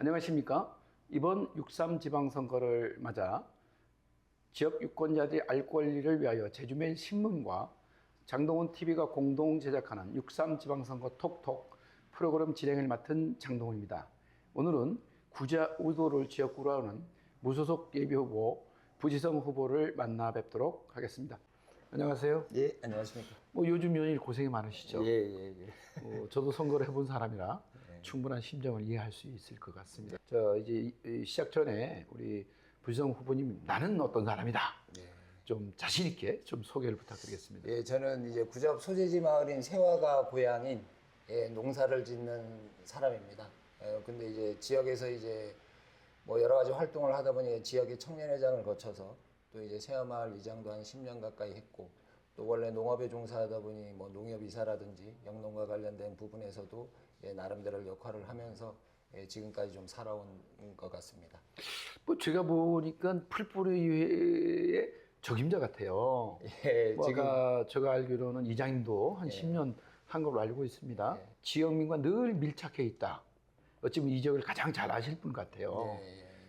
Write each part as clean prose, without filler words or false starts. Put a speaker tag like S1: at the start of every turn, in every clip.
S1: 안녕하십니까? 이번 6.3 지방선거를 맞아 지역 유권자들이 알 권리를 위하여 제주매일 신문과 장동훈 TV가 공동 제작하는 6.3 지방선거 톡톡 프로그램 진행을 맡은 장동훈입니다. 오늘은 구자 우도를 지역구로 하는 무소속 예비후보 부지성 후보를 만나 뵙도록 하겠습니다. 안녕하세요.
S2: 예, 안녕하십니까.
S1: 요즘 연일 고생이 많으시죠?
S2: 예.
S1: 저도 선거를 해본 사람이라 충분한 심정을 이해할 수 있을 것 같습니다. 이제 시작 전에 우리 부지성 후보님, 나는 어떤 사람이다. 좀 자신 있게 좀 소개를 부탁드리겠습니다.
S2: 예, 저는 이제 구자읍 소재지 마을인 세화가 고향인 농사를 짓는 사람입니다. 근데 이제 지역에서 이제 뭐 여러 가지 활동을 하다 보니 지역의 청년회장을 거쳐서 또 이제 세화마을 이장도 한 10년 가까이 했고, 또 원래 농업에 종사하다 보니 뭐 농협 이사라든지 영농과 관련된 부분에서도 나름대로 역할을 하면서 지금까지 좀 살아온 것 같습니다.
S1: 제가 보니까 풀뿌리의 적임자 같아요.
S2: 예,
S1: 제가 알기로는 이장님도 한 10년 한 걸로 알고 있습니다. 지역민과 늘 밀착해 있다. 어쩌면 이 지역을 가장 잘 아실 분 같아요.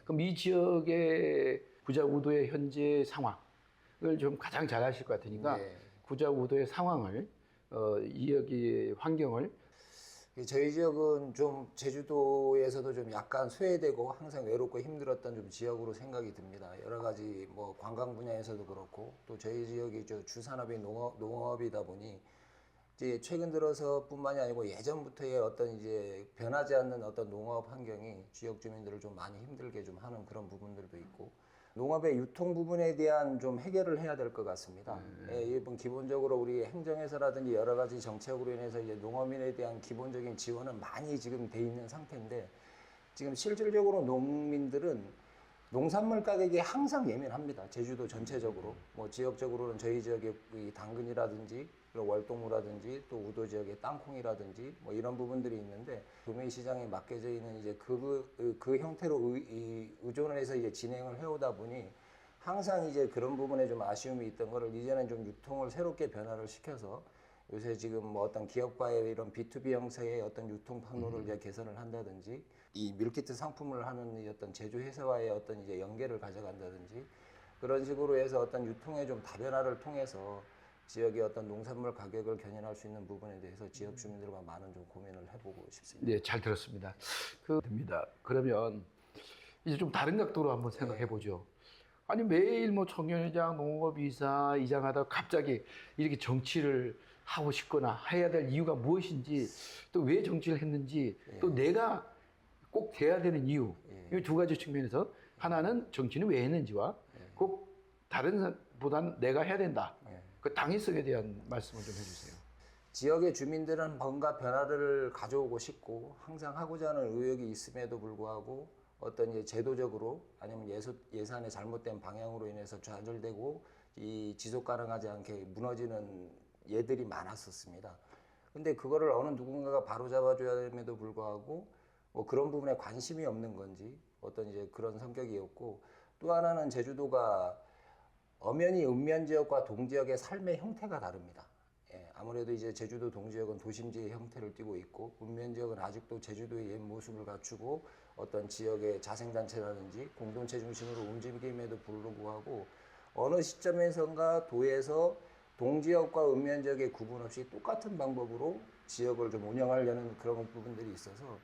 S1: 그럼 이 지역의 구자 우도의 현재 상황을 좀 가장 잘 아실 것 같으니까 구자 우도의 상황을 이 여기 환경을
S2: 저희 지역은 좀 제주도에서도 좀 약간 소외되고 항상 외롭고 힘들었던 좀 지역으로 생각이 듭니다. 여러 가지 뭐 관광 분야에서도 그렇고, 또 저희 지역이 주산업이 농업이다 보니 이제 최근 들어서뿐만이 아니고 예전부터의 어떤 이제 변하지 않는 어떤 농업 환경이 지역 주민들을 좀 많이 힘들게 좀 하는 그런 부분들도 있고, 농업의 유통 부분에 대한 좀 해결을 해야 될 것 같습니다. 이번 기본적으로 우리 행정에서라든지 여러 가지 정책으로 인해서 이제 농업인에 대한 기본적인 지원은 많이 지금 돼 있는 상태인데, 지금 실질적으로 농민들은 농산물 가격이 항상 예민합니다. 제주도 전체적으로. 뭐 지역적으로는 저희 지역의 이 당근이라든지 월동무라든지 또 우도 지역의 땅콩이라든지 뭐 이런 부분들이 있는데, 도매 시장에 맡겨져 있는 이제 그 형태로 의존을 해서 이제 진행을 해오다 보니 항상 이제 그런 부분에 좀 아쉬움이 있던 거를 이제는 좀 유통을 새롭게 변화를 시켜서 요새 지금 뭐 어떤 기업과의 이런 B2B 형태의 어떤 유통 판로를 이제 개선을 한다든지, 이 밀키트 상품을 하는 이 어떤 제조 회사와의 어떤 이제 연계를 가져간다든지, 그런 식으로 해서 어떤 유통의 좀 다변화를 통해서 지역의 어떤 농산물 가격을 견인할 수 있는 부분에 대해서 지역 주민들과 많은 좀 고민을 해보고 싶습니다.
S1: 네, 잘 들었습니다. 됩니다. 그러면 이제 좀 다른 각도로 한번 생각해 보죠. 아니, 매일 뭐 청년회장, 농업이사, 이장하다가 갑자기 이렇게 정치를 하고 싶거나 해야 될 이유가 무엇인지, 또 왜 정치를 했는지, 또 내가 꼭 돼야 되는 이유, 이 두 가지 측면에서 하나는 정치는 왜 했는지와 꼭 다른 사람보다는 내가 해야 된다. 그 당위성에 대한 말씀을 좀 해주세요.
S2: 지역의 주민들은 뭔가 변화를 가져오고 싶고 항상 하고자 하는 의욕이 있음에도 불구하고 어떤 이제 제도적으로 아니면 예산의 잘못된 방향으로 인해서 좌절되고 이 지속 가능하지 않게 무너지는 예들이 많았었습니다. 근데 그거를 어느 누군가가 바로 잡아줘야 됨에도 불구하고 뭐 그런 부분에 관심이 없는 건지 어떤 이제 그런 성격이었고, 또 하나는 제주도가 엄연히 읍면 지역과 동 지역의 삶의 형태가 다릅니다. 아무래도 이제 제주도 동지역은 도심지의 형태를 띠고 있고, 읍면 지역은 아직도 제주도의 옛 모습을 갖추고 어떤 지역의 자생단체라든지 공동체 중심으로 움직임에도 불구하고 어느 시점에선가 도에서 동지역과 읍면 지역의 구분 없이 똑같은 방법으로 지역을 좀 운영하려는 그런 부분들이 있어서,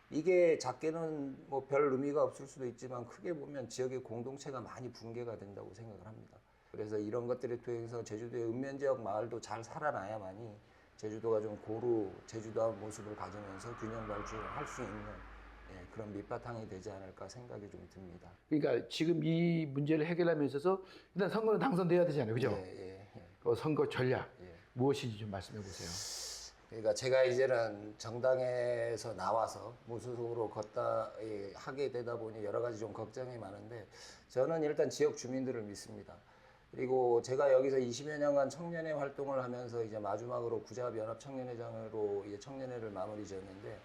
S2: 이게 작게는 뭐 별 의미가 없을 수도 있지만 크게 보면 지역의 공동체가 많이 붕괴가 된다고 생각을 합니다. 그래서 이런 것들을 통해서 제주도의 읍면지역 마을도 잘 살아나야만이 제주도가 좀 고루 제주도한 모습을 가지면서 균형 발전을 할 수 있는 그런 밑바탕이 되지 않을까 생각이 좀 듭니다.
S1: 그러니까 지금 이 문제를 해결하면서 있어서 일단 선거는 당선돼야 되잖아요. 그죠? 선거 전략 무엇인지 좀 말씀해 보세요.
S2: 그러니까 제가 이제는 정당에서 나와서 무소속으로 하게 되다 보니 여러 가지 좀 걱정이 많은데, 저는 일단 지역 주민들을 믿습니다. 그리고 제가 여기서 20여 년간 청년회 활동을 하면서 이제 마지막으로 구자읍 연합청년회장으로 이제 청년회를 마무리 지었는데,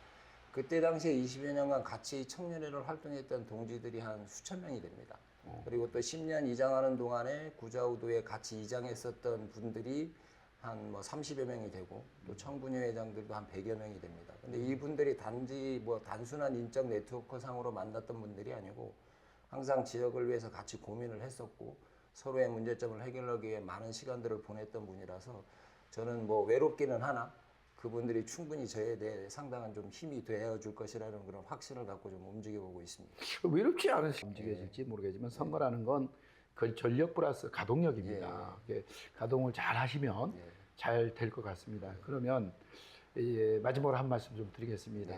S2: 그때 당시에 20여 년간 같이 청년회를 활동했던 동지들이 한 수천 명이 됩니다. 그리고 또 10년 이장하는 동안에 구자우도에 같이 이장했었던 분들이 한 뭐 30여 명이 되고 또 청분회 회장들도 한 100여 명이 됩니다. 근데 이분들이 단지 뭐 단순한 인적 네트워크 상으로 만났던 분들이 아니고 항상 지역을 위해서 같이 고민을 했었고 서로의 문제점을 해결하기 위해 많은 시간들을 보냈던 분이라서 저는 뭐 외롭기는 하나 그분들이 충분히 저에 대해 상당한 좀 힘이 되어줄 것이라는 그런 확신을 갖고 좀 움직여보고 있습니다.
S1: 외롭지 않으시 움직여질지 모르겠지만 선거라는 건 그 전력 플러스 가동력입니다. 가동을 잘 하시면 잘 될 것 같습니다. 그러면 마지막으로 한 말씀 좀 드리겠습니다.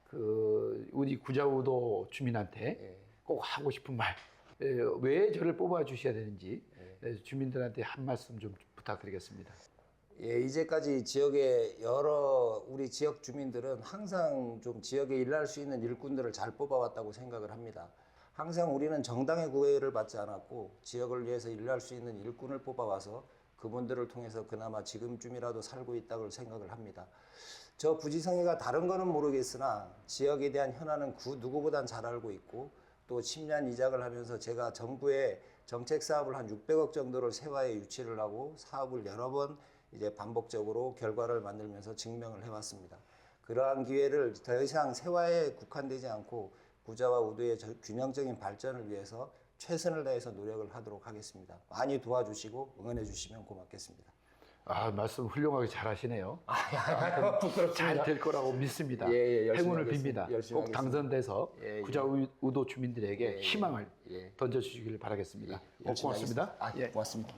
S1: 그 우리 구자우도 주민한테 꼭 하고 싶은 말, 왜 저를 뽑아 주셔야 되는지 주민들한테 한 말씀 좀 부탁드리겠습니다.
S2: 예, 이제까지 지역의 여러 우리 지역 주민들은 항상 좀 지역에 일할 수 있는 일꾼들을 잘 뽑아왔다고 생각을 합니다. 항상 우리는 정당의 구애를 받지 않았고 지역을 위해서 일할 수 있는 일꾼을 뽑아와서 그분들을 통해서 그나마 지금쯤이라도 살고 있다고 생각을 합니다. 저 부지성이가 다른 거는 모르겠으나 지역에 대한 현안은 그 누구보단 잘 알고 있고 또 10년 이작을 하면서 제가 정부의 정책 사업을 한 600억 정도를 세화에 유치를 하고 사업을 여러 번 이제 반복적으로 결과를 만들면서 증명을 해왔습니다. 그러한 기회를 더 이상 세화에 국한되지 않고 구자와 우도의 균형적인 발전을 위해서 최선을 다해서 노력을 하도록 하겠습니다. 많이 도와주시고 응원해 주시면 고맙겠습니다.
S1: 아, 말씀 훌륭하게 잘하시네요.
S2: 부끄럽습니다.
S1: 잘 될 거라고 믿습니다.
S2: 열심히
S1: 행운을
S2: 하겠습니다.
S1: 빕니다.
S2: 열심히
S1: 꼭 당선돼서 구자우도 주민들에게 희망을
S2: 예.
S1: 던져주시길 바라겠습니다.
S2: 열심히
S1: 고맙습니다.
S2: 하겠습니다. 고맙습니다.